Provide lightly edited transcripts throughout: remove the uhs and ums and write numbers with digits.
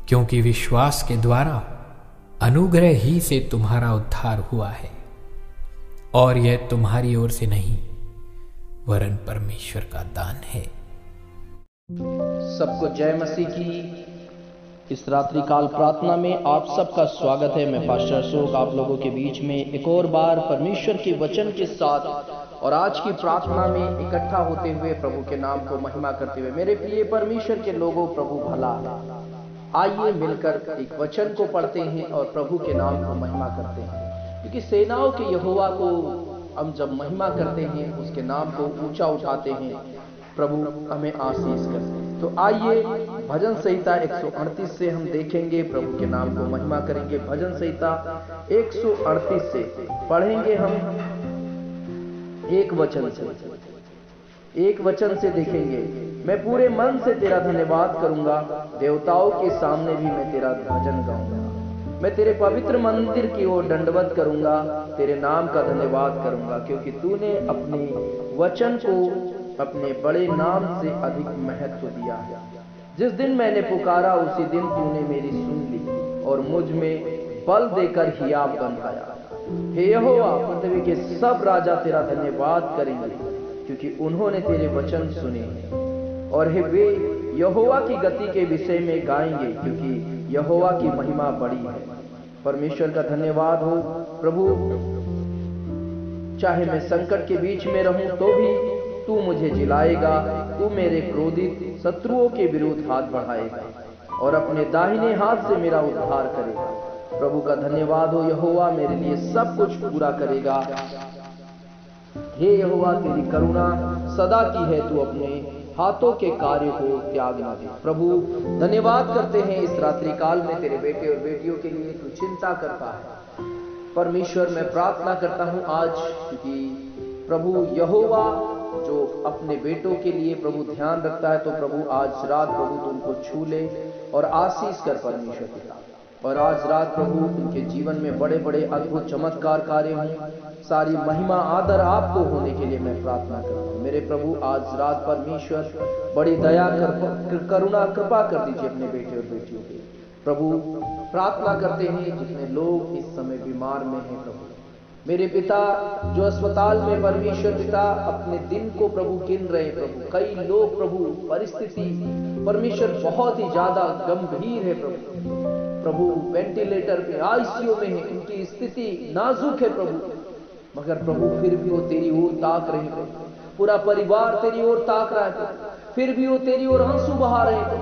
क्योंकि विश्वास के द्वारा अनुग्रह ही से तुम्हारा उद्धार हुआ है, और यह तुम्हारी ओर से नहीं वरन परमेश्वर का दान है। सबको जय मसीह की। इस रात्रिकाल प्रार्थना में आप सबका स्वागत है। मैं पास्टर अशोक आप लोगों के बीच में एक और बार परमेश्वर के वचन के साथ और आज की प्रार्थना में इकट्ठा होते हुए प्रभु के नाम को महिमा करते हुए। मेरे प्रिय परमेश्वर के लोगों, प्रभु भला है। आइए मिलकर एक वचन को पढ़ते हैं और प्रभु के नाम को महिमा करते हैं, क्योंकि सेनाओं के यहोवा को हम जब महिमा करते हैं, उसके नाम को ऊंचा उठाते हैं, प्रभु हमें आशीष करते हैं। तो आइए भजन संहिता 138 से हम देखेंगे, प्रभु के नाम को महिमा करेंगे। भजन संहिता 138 से पढ़ेंगे हम एक वचन से देखेंगे। मैं पूरे मन से तेरा धन्यवाद करूंगा, देवताओं के सामने भी मैं तेरा भजन गाऊंगा। मैं तेरे पवित्र मंदिर की ओर दंडवत करूंगा, तेरे नाम का धन्यवाद करूंगा, क्योंकि तूने अपने वचन को अपने बड़े नाम से अधिक महत्व दिया है। जिस दिन मैंने पुकारा उसी दिन तूने मेरी सुन ली और मुझ में बल देकर हियाव बंधाया। हे यहोवा, पृथ्वी के सब राजा तेरा धन्यवाद करेंगे, क्योंकि उन्होंने तेरे वचन सुने हैं। और हे वे यहोवा की गति के विषय में गाएंगे, क्योंकि यहोवा की महिमा बड़ी है। परमेश्वर का धन्यवाद हो। प्रभु, चाहे मैं संकट के बीच में रहूं तो भी तू मुझे जिलाएगा, तू मेरे क्रोधित शत्रुओं के विरुद्ध हाथ बढ़ाएगा और अपने दाहिने हाथ से मेरा उद्धार करेगा। प्रभु का धन्यवाद हो। यहोवा मेरे लिए सब कुछ पूरा करेगा। हे यहोवा, तेरी करुणा सदा की है, तू अपने हाथों के कार्य को त्याग ना दे। प्रभु, धन्यवाद करते हैं इस रात्रि काल में तेरे बेटे और बेटियों के लिए तू चिंता करता है। परमेश्वर, मैं प्रार्थना करता हूं आज, क्योंकि प्रभु यहोवा जो अपने बेटों के लिए प्रभु ध्यान रखता है, तो प्रभु आज रात प्रभु तुमको छू ले और आशीष कर परमेश्वर पिता। और आज रात प्रभु उनके जीवन में बड़े बड़े अद्भुत चमत्कार कार्य हों। सारी महिमा आदर आपको होने के लिए मैं प्रार्थना करता हूँ। मेरे प्रभु, आज रात परमेश्वर बड़ी दया करुणा कृपा कर दीजिए अपने बेटे और बेटियों पे। प्रभु, प्रार्थना करते हैं जितने लोग इस समय बीमार में हैं, प्रभु मेरे पिता जो अस्पताल में परमेश्वर पिता अपने दिन को प्रभु गिन रहे हैं, प्रभु कई लोग प्रभु परिस्थिति परमेश्वर बहुत ही ज्यादा गंभीर है, प्रभु वेंटिलेटर पे आईसीयू में है, उनकी स्थिति नाजुक है प्रभु, मगर प्रभु फिर भी वो तेरी ओर ताक रहे हैं। पूरा परिवार तेरी ओर ताक रहा है, फिर भी वो तेरी ओर आंसू बहा रहे हैं।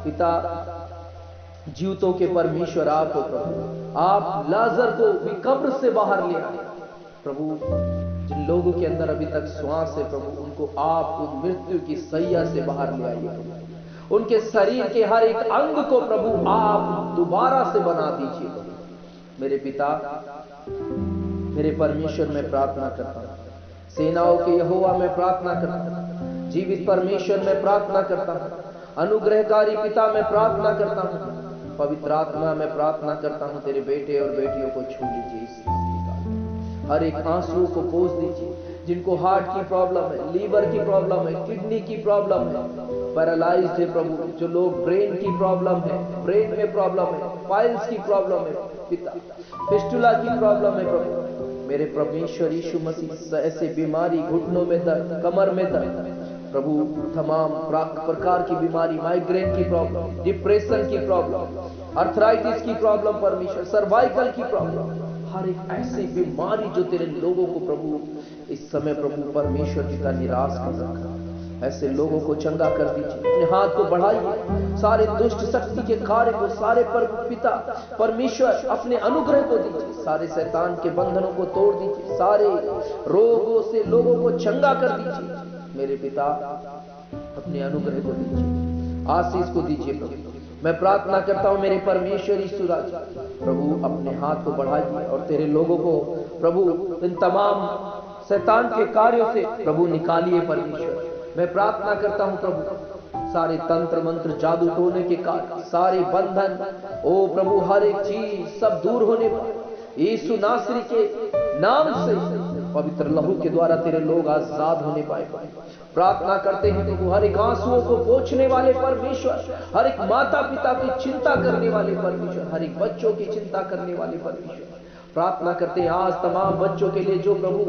पिता, जीवतों के परमेश्वर आप हो प्रभु। आप लाजर को भी कब्र से बाहर ले आए प्रभु। जिन लोगों के अंदर अभी तक श्वास है प्रभु, उनको आप उन मृत्यु की सैया से बाहर ले आइए प्रभु। उनके शरीर के हर एक अंग को प्रभु आप दोबारा से बना दीजिए प्रभु। मेरे पिता, मेरे परमेश्वर, मैं प्रार्थना करता हूँ। सेनाओं के यहोवा मैं प्रार्थना करता हूँ। जीवित परमेश्वर मैं प्रार्थना करता हूँ। अनुग्रहकारी पिता मैं प्रार्थना करता हूँ। पवित्र आत्मा मैं प्रार्थना करता हूँ, तेरे बेटे और बेटियों को छू लीजिए। इस हर एक आंसू को पोंछ दीजिए। जिनको हार्ट की प्रॉब्लम है, लीवर की प्रॉब्लम है, किडनी की प्रॉब्लम है, पैरालाइज्ड है प्रभु, जो लोग ब्रेन की प्रॉब्लम है, ब्रेन में प्रॉब्लम है, पाइल्स की प्रॉब्लम है पिता, फिस्टुला की प्रॉब्लम है प्रभु। मेरे परमेश्वर यीशु मसीह, ऐसे बीमारी, घुटनों में दर्द, कमर में दर्द प्रभु, तमाम प्रकार की बीमारी, माइग्रेन की प्रॉब्लम, डिप्रेशन की प्रॉब्लम, अर्थराइटिस की प्रॉब्लम परमेश्वर, सर्वाइकल की प्रॉब्लम, हर एक ऐसी बीमारी जो तेरे लोगों को प्रभु इस समय प्रभु परमेश्वर पिता निराश कर रखा, ऐसे लोगों को चंगा कर दीजिए। अपने हाथ को बढ़ाइए, सारे दुष्ट शक्ति के कार्य को, सारे पिता परमेश्वर अपने अनुग्रह को दीजिए, सारे शैतान के बंधनों को तोड़ दीजिए, सारे रोगों से लोगों को चंगा कर दीजिए। मेरे पिता, अपने अनुग्रह को दीजिए, आशीष को दीजिए प्रभु। मैं प्रार्थना करता हूं मेरे परमेश्वर यीशु राजा, प्रभु अपने हाथ को बढ़ाइए और तेरे लोगों को प्रभु इन तमाम शैतान के कार्यों से प्रभु निकालिए परमेश्वर। मैं प्रार्थना करता हूं प्रभु, सारे तंत्र मंत्र, जादू टोने के कार्य, सारे बंधन, ओ प्रभु हर एक चीज सब दूर होने पर यीशु नासरी के नाम से पवित्र लहू के द्वारा तेरे लोग आजाद होने पाए। प्रार्थना करते हैं प्रभु, हर एक आंसुओं को पोंछने वाले परमेश्वर, हर एक माता पिता की चिंता करने वाले परमेश्वर, हर एक बच्चों की चिंता करने वाले परमेश्वर, प्रार्थना करते हैं आज तमाम बच्चों के लिए जो प्रभु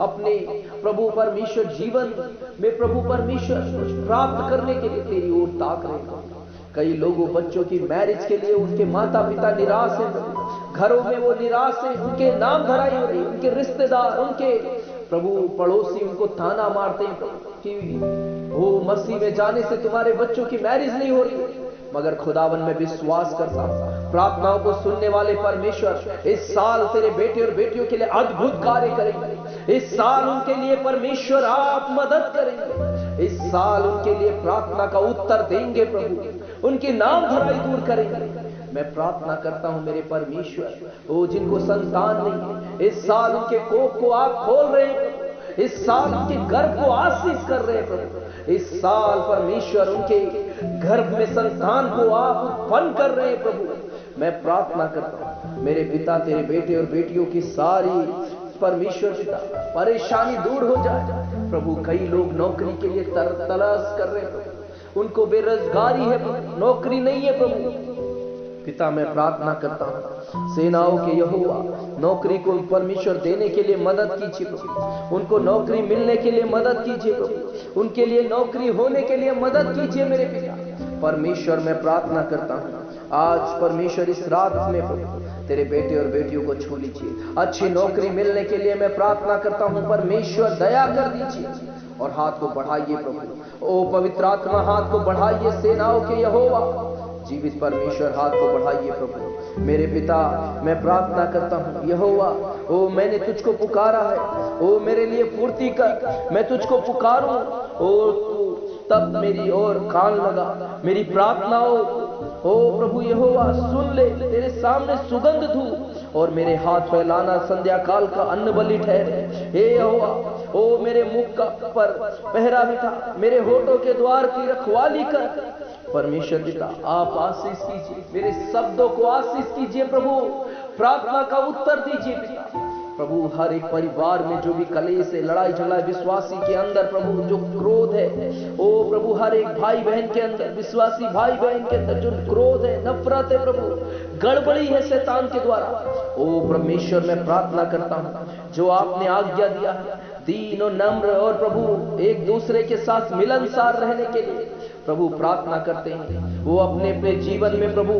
अपने प्रभु परमेश्वर जीवन में प्रभु परमेश्वर प्राप्त करने के लिए तेरी ओर ताक रहे हैं। कई लोगों बच्चों की मैरिज के लिए उनके माता पिता निराश हैं, घरों में वो निराश है, उनके नाम धराई हो रही, उनके रिश्तेदार, उनके प्रभु पड़ोसी उनको ताना मारते हैं कि वो मसीह में जाने से तुम्हारे बच्चों की मैरिज नहीं हो रही। मगर खुदावन में विश्वास करता हूं, प्रार्थनाओं को सुनने वाले परमेश्वर इस साल तेरे बेटे और बेटियों के लिए अद्भुत कार्य करेंगे। इस साल उनके लिए परमेश्वर आप मदद करेंगे। इस साल उनके लिए प्रार्थना का उत्तर देंगे प्रभु, उनकी नाम धराई दूर करेंगे। मैं प्रार्थना करता हूं मेरे परमेश्वर, वो जिनको संतान नहीं है, इस साल उनके कोख को आप खोल रहे हैं, इस साल उनके गर्भ को आशीष कर रहे हैं प्रभु। इस साल परमेश्वर उनके गर्भ में संतान को आप उत्पन्न कर रहे हैं प्रभु। मैं प्रार्थना करता हूं मेरे पिता तेरे बेटे और बेटियों की सारी परमेश्वर पिता परेशानी दूर हो जाए प्रभु। कई लोग नौकरी के लिए तलाश कर रहे हैं प्रभु, उनको बेरोजगारी है प्रभु, नौकरी नहीं है प्रभु। पिता मैं प्रार्थना करता हूं सेनाओं के यहोवा नौकरी को परमेश्वर देने के लिए मदद कीजिए प्रभु, उनको नौकरी मिलने के लिए मदद कीजिए प्रभु, उनके लिए नौकरी होने के लिए मदद कीजिए मेरे पिता परमेश्वर। मैं प्रार्थना करता हूं आज परमेश्वर इस रात में प्रभु तेरे बेटे और बेटियों को छू लीजिए। अच्छी नौकरी मिलने के लिए मैं प्रार्थना करता हूं परमेश्वर दया कर दीजिए और हाथ को बढ़ाइए प्रभु। ओ पवित्र आत्मा हाथ को बढ़ाइए, सेनाओं के यहोवा जीवित परमेश्वर हाथ को बढ़ाइए प्रभु। मेरे पिता मैं प्रार्थना करता हूं यहोवा, ओ मैंने तुझको पुकारा है, ओ मेरे लिए पूर्ति कर, मैं तुझको पुकारूं, ओ तू तब मेरी ओर कान लगा, मेरी प्रार्थनाओं ओ प्रभु यहोवा सुन ले। तेरे सामने सुगंध धू और मेरे हाथ फैलाना संध्या काल का अन्न बलि ठहरे। हे यहोवा ओ मेरे मुख का पर पहरा बिठा, मेरे होठों के द्वार की रखवाली कर परमेश्वर पिता। आप आशीष कीजिए, मेरे शब्दों को आशीष कीजिए प्रभु, प्रार्थना का उत्तर दीजिए पिता प्रभु। हर एक परिवार में जो भी कलेश है, लड़ाई झगड़ा विश्वासी के अंदर प्रभु जो क्रोध है, ओ प्रभु हर एक भाई बहन के अंदर, विश्वासी भाई बहन के अंदर जो क्रोध है, नफरत है प्रभु, गड़बड़ी है शैतान के द्वारा, ओ परमेश्वर मैं प्रार्थना करता हूं जो आपने आज्ञा दिया है दीन और नम्र और प्रभु एक दूसरे के साथ मिलनसार रहने के लिए प्रभु प्रार्थना करते हैं, वो अपने अपने जीवन में प्रभु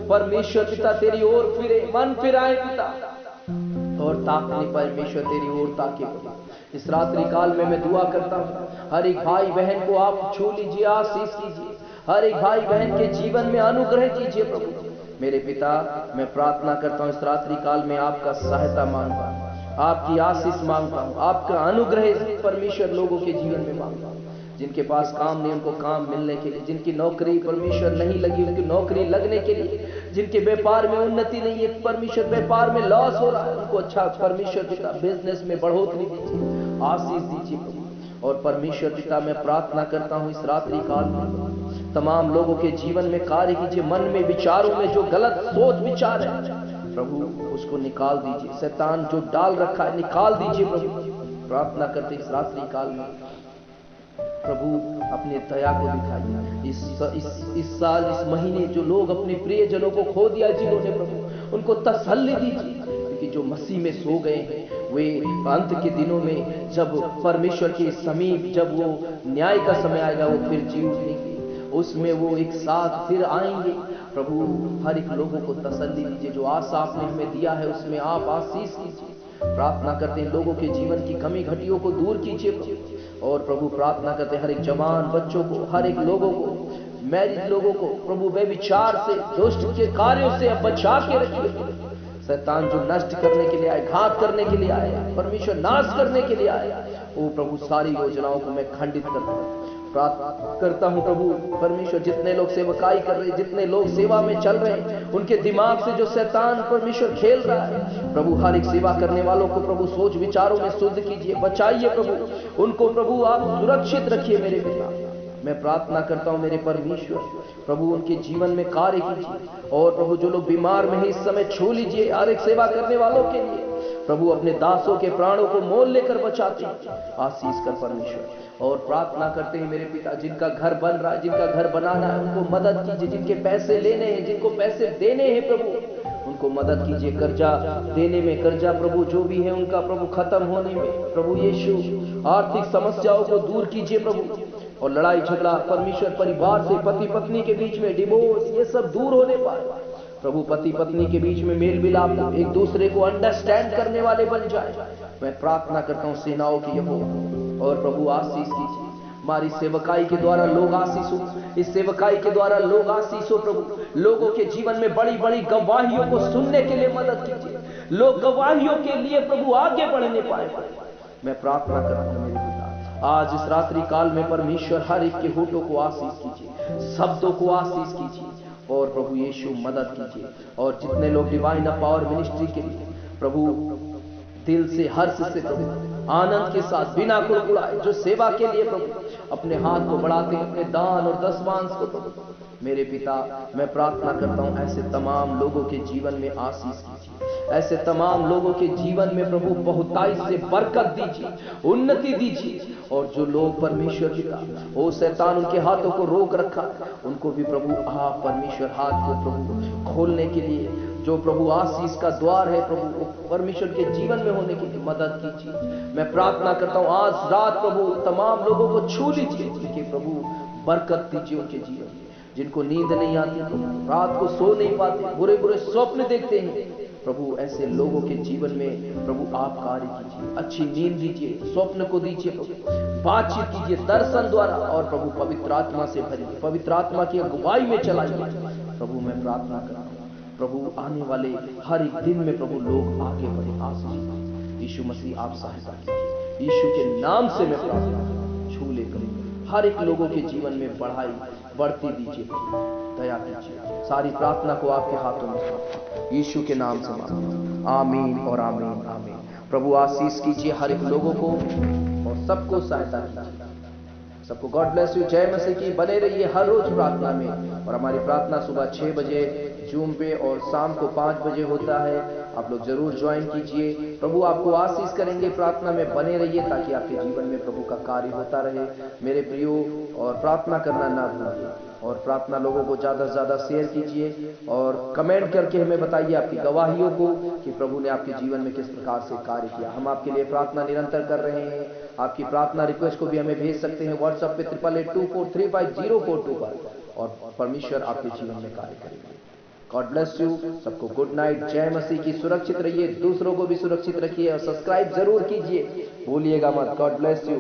परमेश्वर पिता तेरी ओर फिरे, मन फिराए पिता और ताकने परमेश्वर तेरी ओर ताके प्रभु। इस रात्रि काल में मैं दुआ करता हूं हर एक भाई बहन को आप छू लीजिए, आशीष कीजिए, हर एक भाई बहन के जीवन में अनुग्रह कीजिए प्रभु। मेरे पिता मैं प्रार्थना करता हूं इस रात्रि काल में आपका सहायता मांगता हूं, आपकी आशीष मांगता हूं, आपका अनुग्रह परमेश्वर लोगों के जीवन में मांगता हूं। जिनके पास काम नहीं उनको काम मिलने के लिए, जिनकी नौकरी परमेश्वर नहीं लगी उनकी नौकरी लगने के लिए, जिनके व्यापार में उन्नति नहीं है परमेश्वर व्यापार में लॉस हो रहा है उनको अच्छा परमेश्वर पिता बिजनेस में बढ़ोतरी दीजिए, आशीष दीजिए प्रभु। और परमेश्वर पिता मैं प्रार्थना करता हूं इस रात्रि काल में तमाम लोगों के जीवन में कार्य कीजिए, मन में विचारों में जो गलत सोच विचार है प्रभु उसको निकाल दीजिए, शैतान जो डाल रखा है निकाल दीजिए प्रभु। प्रार्थना करते इस रात्रि काल में प्रभु अपने दया को दिखाइए। इस साल इस महीने जो लोग अपने प्रियजनों को खो दिया जिन्होंने प्रभु उनको तसल्ली दीजिए, क्योंकि जो मसीह में सो गए हैं वे अंत के दिनों में जब परमेश्वर के समीप जब वो न्याय का समय आएगा वो फिर जी उठेंगे, उसमें वो एक साथ फिर आएंगे प्रभु। हर एक लोगों को तसल्ली दीजिए, जो आशा आपने हमें दिया है उसमें आप आशीष कीजिए। प्रार्थना करते हैं लोगों के जीवन की कमी घटियों को दूर कीजिए और प्रभु प्रार्थना करते हैं हर एक जवान बच्चों को, हर एक लोगों को, मैरिज लोगों को प्रभु व्यभिचार से दुष्ट के कार्यों से बचा के रखिए। शैतान जो नष्ट करने के लिए आए, घात करने के लिए आए, परमेश्वर नाश करने के लिए आए, वो प्रभु सारी योजनाओं को मैं खंडित करता हूँ। प्रार्थना करता हूं प्रभु परमेश्वर जितने लोग सेवकाई कर रहे हैं, जितने लोग सेवा में चल रहे हैं, उनके दिमाग से जो शैतान परमेश्वर खेल रहा है प्रभु हर एक सेवा करने वालों को प्रभु सोच विचारों में शुद्ध कीजिए, बचाइए प्रभु, उनको प्रभु आप सुरक्षित रखिए मेरे पिता। मैं प्रार्थना करता हूं मेरे परमेश्वर प्रभु उनके जीवन में कार्य कीजिए और प्रभु जो लोग बीमार में है इस समय छू लीजिए, हर एक सेवा करने वालों के लिए प्रभु अपने दासों के प्राणों को मोल लेकर बचाते हैं। आशीष कर परमेश्वर। और प्रार्थना करते हैं मेरे पिता, जिनका घर बन रहा है, जिनका घर बनाना है, उनको मदद कीजिए। जिनके पैसे लेने हैं, जिनको पैसे देने हैं प्रभु, उनको मदद कीजिए। कर्जा देने में, कर्जा प्रभु जो भी है उनका प्रभु खत्म होने में प्रभु यीशु आर्थिक समस्याओं को दूर कीजिए प्रभु। और लड़ाई झगड़ा परमेश्वर परिवार से, पति पत्नी के बीच में डिवोर्स, ये सब दूर होने पाए प्रभु। पति पत्नी के बीच में मेल मिलाप, एक दूसरे को अंडरस्टैंड करने वाले बन जाए। मैं प्रार्थना करता हूँ सेनाओं की यहोवा, और प्रभु आशीष कीजिए। हमारी सेवकाई के द्वारा लोग आशीष हो, इस सेवकाई के द्वारा लोग आशीष हो प्रभु। लोगों के जीवन में बड़ी बड़ी गवाहियों को सुनने के लिए मदद कीजिए। लोग गवाहियों के लिए प्रभु आगे बढ़ने पाए। मैं प्रार्थना करता हूँ मेरे पिता, आज इस रात्रि काल में परमेश्वर हर एक के होठों को आशीष कीजिए, शब्दों को आशीष कीजिए। और प्रभु यीशु मदद कीजिए। और जितने लोग डिवाइन पावर मिनिस्ट्री के लिए प्रभु दिल से, हर्ष से प्रभु, आनंद के साथ, बिना कुड़कुड़ाए, जो सेवा के लिए प्रभु अपने हाथ को बढ़ाते हैं, अपने दान और दशमांश को प्रभु, मेरे पिता मैं प्रार्थना करता हूं ऐसे तमाम लोगों के जीवन में आशीष कीजिए। ऐसे तमाम लोगों के जीवन में प्रभु बहुताई से बरकत दीजिए, उन्नति दीजिए। और जो लोग परमेश्वर पिता, ओ शैतान उनके हाथों को रोक रखा, उनको भी प्रभु आप परमेश्वर हाथ को प्रभु खोलने के लिए, जो प्रभु आशीष का द्वार है प्रभु परमेश्वर के जीवन में होने के लिए मदद कीजिए। मैं प्रार्थना करता हूं आज रात प्रभु तमाम लोगों को छू लीजिए, जिनके प्रभु बरकत दीजिए उनके जीवन में। जिनको नींद नहीं आती प्रभु, रात को सो नहीं पाते, बुरे बुरे स्वप्न देखते हैं प्रभु, ऐसे लोगों के जीवन में प्रभु आप कार्य कीजिए, अच्छी नींद दीजिए, स्वप्न को दीजिए प्रभु, बातचीत कीजिए दर्शन द्वारा। और प्रभु पवित्र आत्मा से भरिए, पवित्र आत्मा की अगुवाई में चलाइए प्रभु। मैं प्रार्थना करता हूँ प्रभु आने वाले हर एक दिन में प्रभु लोग आगे बढ़े, आशीष यीशु मसीह आप सहायता कीजिए। यीशु के नाम से मैं प्रार्थना छू लेकर हर एक लोगों के जीवन में बढ़ाई बढ़ती दीजिए, दया कीजिए। सारी प्रार्थना को आपके हाथों में यीशु के नाम से मांगता, आमीन और आमीन आमीन। प्रभु आशीष कीजिए हर एक लोगों को और सबको सहायता कीजिए। सबको गॉड ब्लेस यू। जय मसीह की। बने रहिए हर रोज प्रार्थना में। और हमारी प्रार्थना सुबह 6 बजे जूम पे और शाम को 5 बजे होता है। आप लोग जरूर ज्वाइन कीजिए। प्रभु आपको आशीष करेंगे। प्रार्थना में बने रहिए ताकि आपके जीवन में प्रभु का कार्य होता रहे मेरे प्रियो। और प्रार्थना करना ना भूलिए और प्रार्थना लोगों को ज्यादा से ज्यादा शेयर कीजिए और कमेंट करके हमें बताइए आपकी गवाहियों को कि प्रभु ने आपके जीवन में किस प्रकार से कार्य किया। हम आपके लिए प्रार्थना निरंतर कर रहे हैं। आपकी प्रार्थना रिक्वेस्ट को भी हमें भेज सकते हैं व्हाट्सएप पे 8882435042 पर और परमेश्वर आपके जीवन में कार्य करेंगे। God bless you. सबको गुड नाइट। जय मसीह की। सुरक्षित रहिए, दूसरों को भी सुरक्षित रखिए और सब्सक्राइब जरूर कीजिए, भूलिएगा मत। God bless you.